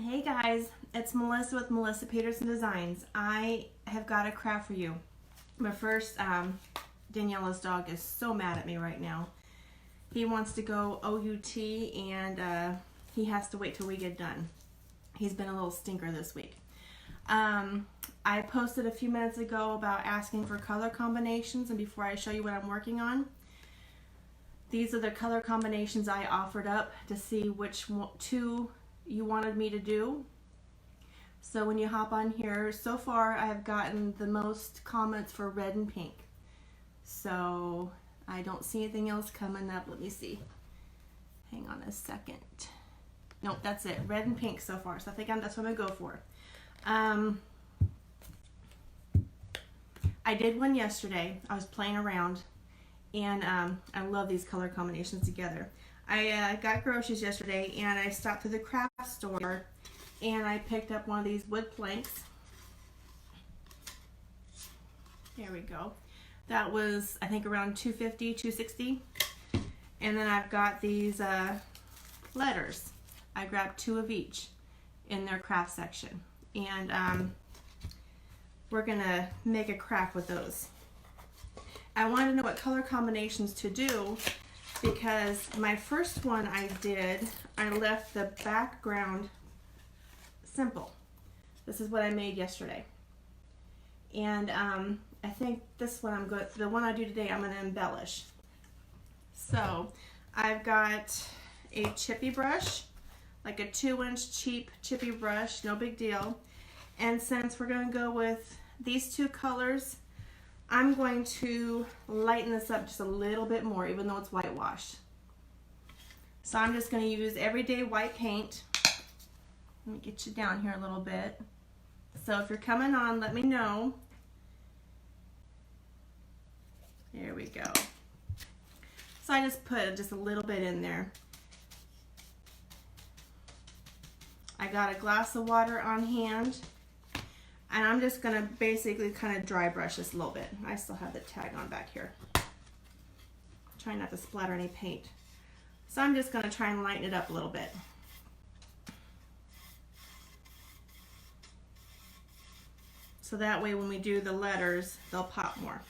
Hey guys, it's Melissa with Melissa Peterson Designs. I have got a craft for you. But first, Daniela's dog is so mad at me right now. He wants to go OUT and he has to wait till we get done. He's been a little stinker this week. I posted a few minutes ago about asking for color combinations, and before I show you what I'm working on, these are the color combinations I offered up to see which two you wanted me to do. So when you hop on here, so far I've gotten the most comments for red and pink. So I don't see anything else coming up. Let me see. Hang on a second. Nope, that's it. Red and pink so far. So I think that's what I'm gonna go for. I did one yesterday. I was playing around, and I love these color combinations together. I got groceries yesterday, and I stopped through the craft store, and I picked up one of these wood planks. There we go. That was, I think, around $2.50, $2.60. And then I've got these letters. I grabbed 2 of each in their craft section, and we're gonna make a craft with those. I wanted to know what color combinations to do, because my first one I did, I left the background simple. This is what I made yesterday. And I think this one the one I do today, I'm gonna embellish. So I've got a chippy brush, like a 2-inch cheap chippy brush, no big deal. And since we're gonna go with these 2 colors, I'm going to lighten this up just a little bit more, even though it's whitewashed. So I'm just going to use everyday white paint. Let me get you down here a little bit. So if you're coming on, let me know. There we go. So I just put just a little bit in there. I got a glass of water on hand. And I'm just gonna basically kind of dry brush this a little bit. I still have the tag on back here. Trying not to splatter any paint. So I'm just gonna try and lighten it up a little bit. So that way when we do the letters, they'll pop more.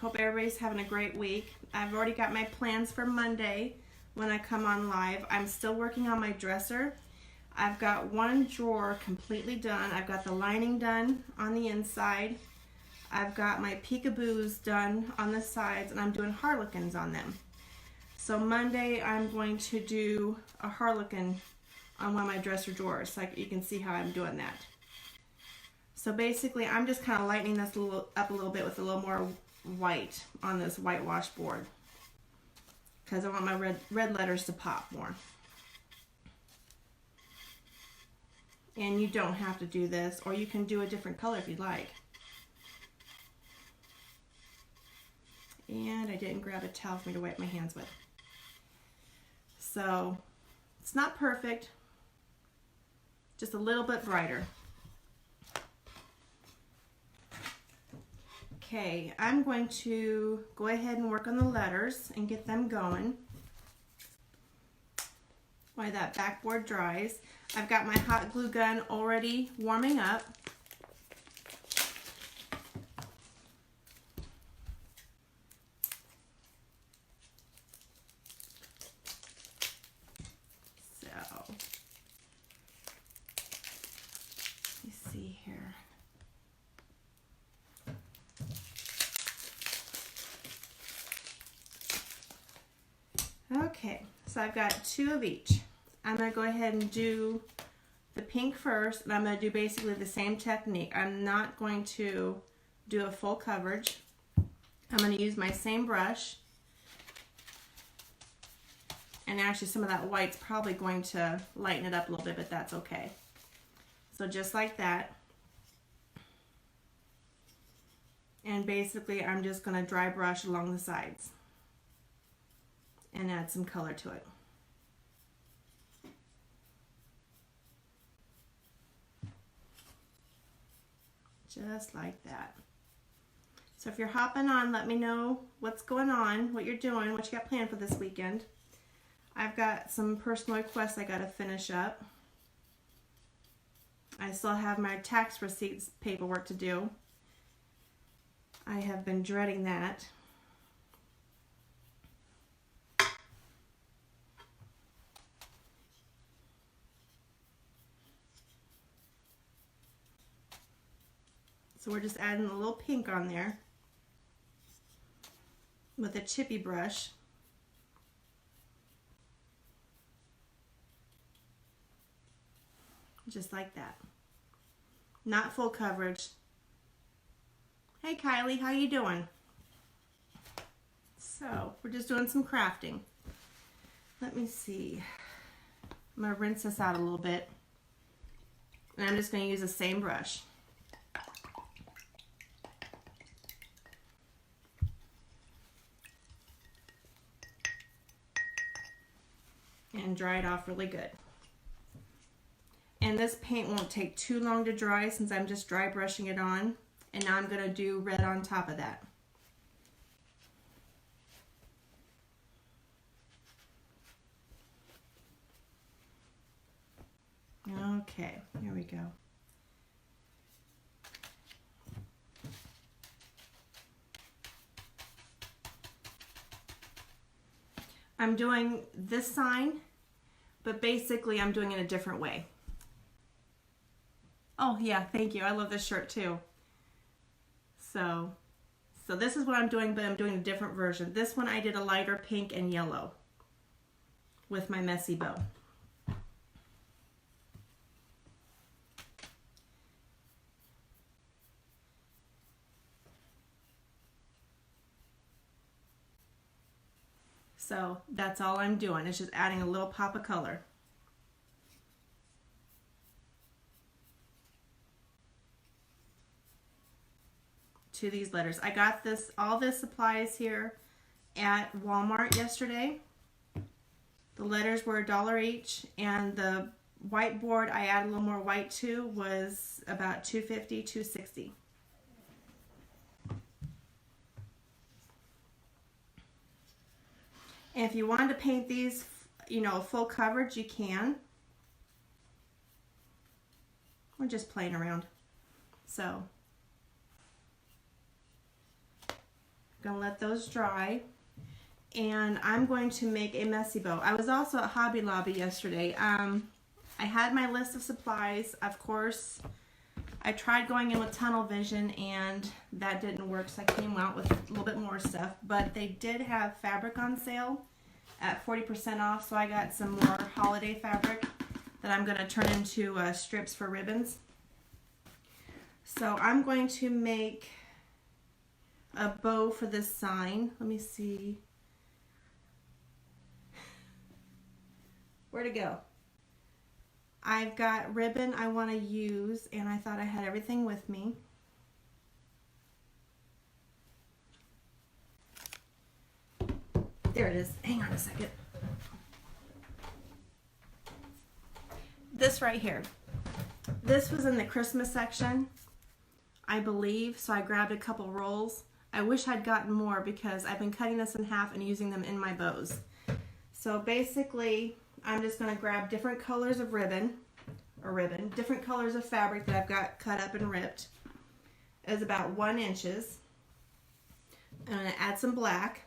Hope everybody's having a great week. I've already got my plans for Monday. When I come on live, I'm still working on my dresser. I've got one drawer completely done. I've got the lining done on the inside. I've got my peekaboos done on the sides, and I'm doing harlequins on them. So Monday, I'm going to do a harlequin on one of my dresser drawers, so you can see how I'm doing that. So basically, I'm just kind of lightening this up a little bit with a little more white on this whitewash board, because I want my red letters to pop more. And you don't have to do this, or you can do a different color if you'd like. And I didn't grab a towel for me to wipe my hands with. So it's not perfect, just a little bit brighter. Okay, I'm going to go ahead and work on the letters and get them going while that backboard dries. I've got my hot glue gun already warming up. So, let me see here. Okay, so I've got 2 of each. I'm going to go ahead and do the pink first, and I'm going to do basically the same technique. I'm not going to do a full coverage. I'm going to use my same brush. And actually some of that white's probably going to lighten it up a little bit, but that's okay. So just like that. And basically I'm just going to dry brush along the sides and add some color to it. Just like that. So if you're hopping on, let me know what's going on, what you're doing, what you got planned for this weekend. I've got some personal requests I got to finish up. I still have my tax receipts paperwork to do. I have been dreading that. So we're just adding a little pink on there with a chippy brush. Just like that. Not full coverage. Hey Kylie, how you doing? So we're just doing some crafting. Let me see. I'm gonna rinse this out a little bit. And I'm just gonna use the same brush. And dry it off really good. And this paint won't take too long to dry since I'm just dry brushing it on. And now I'm going to do red on top of that. Okay, here we go. I'm doing this sign, but basically I'm doing it a different way. Oh yeah, thank you. I love this shirt too. So this is what I'm doing, but I'm doing a different version. This one I did a lighter pink and yellow with my messy bow. So that's all I'm doing. It's just adding a little pop of color. To these letters. I got all this supplies here at Walmart yesterday. The letters were $1 each, and the whiteboard I added a little more white to was about $2.50, $2.60. And if you wanted to paint these, you know, full coverage, you can. We're just playing around. So gonna let those dry, and I'm going to make a messy bow. I was also at Hobby Lobby yesterday. I had my list of supplies. Of course, I tried going in with tunnel vision and that didn't work, so I came out with a little bit more stuff, but they did have fabric on sale at 40% off, so I got some more holiday fabric that I'm going to turn into strips for ribbons. So I'm going to make a bow for this sign. Let me see. Where'd it go? I've got ribbon I want to use, and I thought I had everything with me. There it is. Hang on a second. This right here. This was in the Christmas section, I believe, so I grabbed a couple rolls. I wish I'd gotten more because I've been cutting this in half and using them in my bows. So basically, I'm just going to grab different colors of different colors of fabric that I've got cut up and ripped. It's about 1 inch. I'm going to add some black.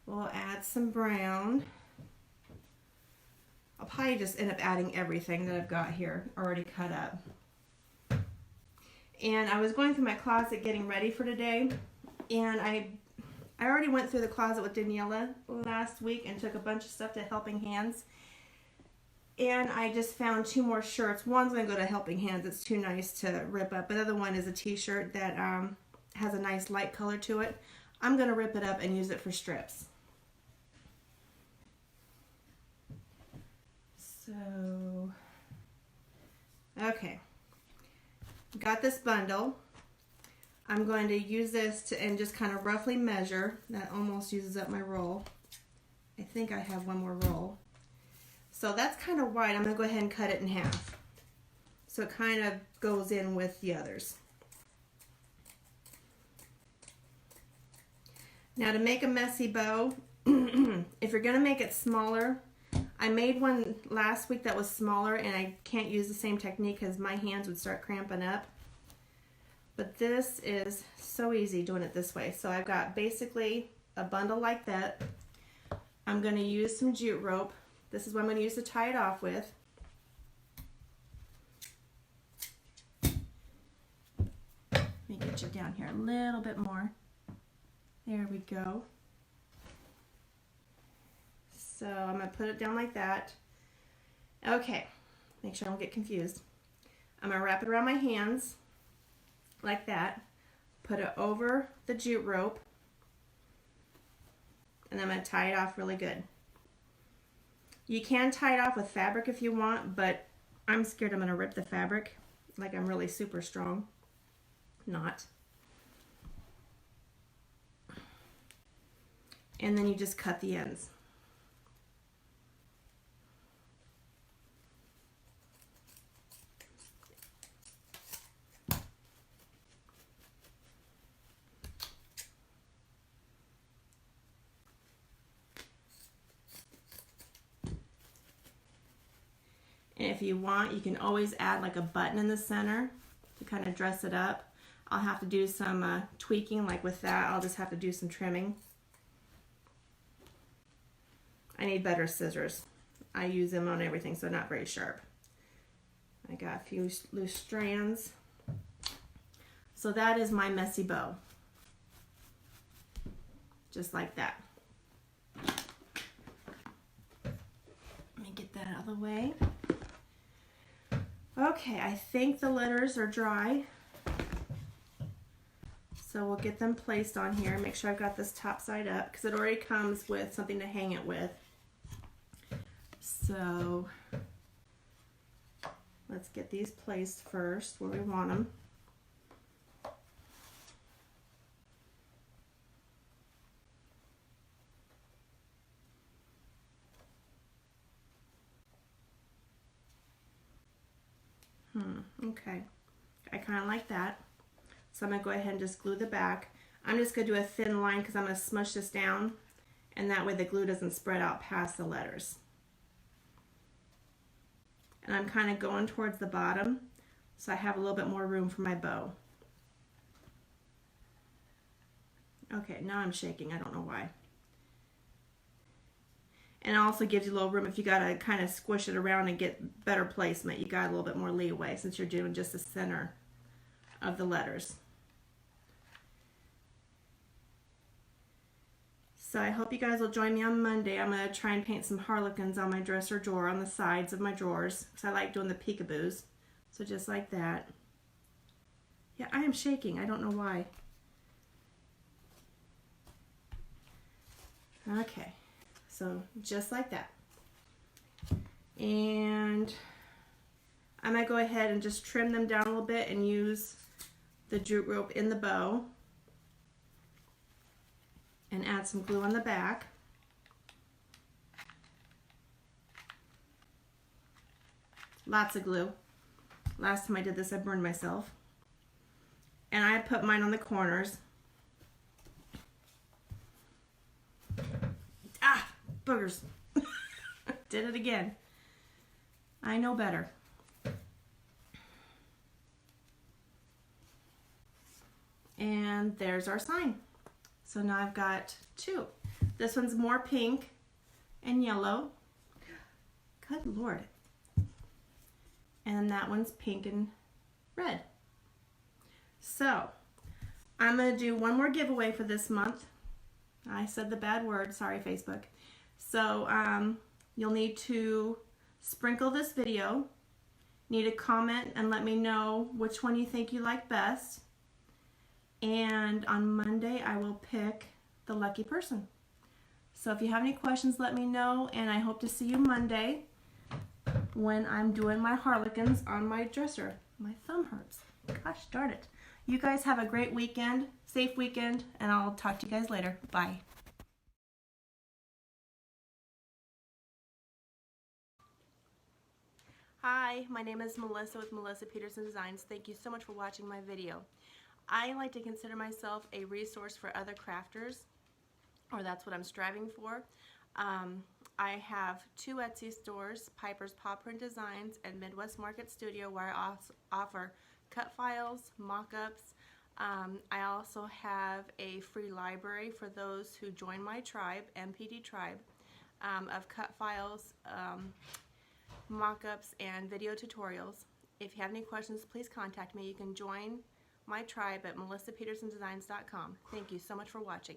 We'll add some brown. I'll probably just end up adding everything that I've got here already cut up. And I was going through my closet getting ready for today, and I already went through the closet with Daniela last week and took a bunch of stuff to Helping Hands. And I just found 2 more shirts. One's going to go to Helping Hands. It's too nice to rip up. Another one is a t-shirt that has a nice light color to it. I'm going to rip it up and use it for strips. So, okay. Got this bundle. I'm going to use this and just kind of roughly measure. That almost uses up my roll. I think I have 1 more roll. So that's kind of wide. I'm going to go ahead and cut it in half. So it kind of goes in with the others. Now to make a messy bow, if you're going to make it smaller, I made one last week that was smaller and I can't use the same technique because my hands would start cramping up. But this is so easy doing it this way. So I've got basically a bundle like that. I'm going to use some jute rope. This is what I'm going to use to tie it off with. Let me get you down here a little bit more. There we go. So I'm going to put it down like that. Okay, make sure I don't get confused. I'm going to wrap it around my hands like that. Put it over the jute rope. And I'm going to tie it off really good. You can tie it off with fabric if you want, but I'm scared I'm going to rip the fabric like I'm really super strong. Not. And then you just cut the ends. And if you want, you can always add like a button in the center to kind of dress it up. I'll have to do some tweaking, like with that, I'll just have to do some trimming. I need better scissors. I use them on everything, so not very sharp. I got a few loose strands. So that is my messy bow. Just like that. Let me get that out of the way. Okay, I think the letters are dry. So we'll get them placed on here. Make sure I've got this top side up because it already comes with something to hang it with. So let's get these placed first where we want them. Okay, I kind of like that. So I'm going to go ahead and just glue the back. I'm just going to do a thin line because I'm going to smush this down, and that way the glue doesn't spread out past the letters. And I'm kind of going towards the bottom so I have a little bit more room for my bow. Okay, now I'm shaking. I don't know why. And it also gives you a little room if you got to kind of squish it around and get better placement. You got a little bit more leeway since you're doing just the center of the letters. So I hope you guys will join me on Monday. I'm going to try and paint some harlequins on my dresser drawer on the sides of my drawers because I like doing the peekaboos. So just like that. Yeah, I am shaking. I don't know why. Okay. So just like that. And I might go ahead and just trim them down a little bit and use the jute rope in the bow and add some glue on the back. Lots of glue. Last time I did this I burned myself. And I put mine on the corners. Ah! Boogers. Did it again. I know better. And there's our sign. So now I've got two. This one's more pink and yellow. Good Lord. And that one's pink and red. So I'm going to do one more giveaway for this month. I said the bad word. Sorry, Facebook. So you'll need to sprinkle this video, need to comment and let me know which one you think you like best. And on Monday I will pick the lucky person. So if you have any questions, let me know, and I hope to see you Monday when I'm doing my harlequins on my dresser. My thumb hurts. Gosh darn it. You guys have a great weekend, safe weekend, and I'll talk to you guys later. Bye. Hi, my name is Melissa with Melissa Peterson Designs. Thank you so much for watching my video. I like to consider myself a resource for other crafters. or that's what I'm striving for. I have 2 Etsy stores, Piper's Paw Print Designs and Midwest Market Studio, where I offer cut files, mock-ups. I also have a free library for those who join my tribe, MPD Tribe, of cut files, mock-ups, and video tutorials. If you have any questions, please contact me. You can join my tribe at melissapetersondesigns.com. Thank you so much for watching.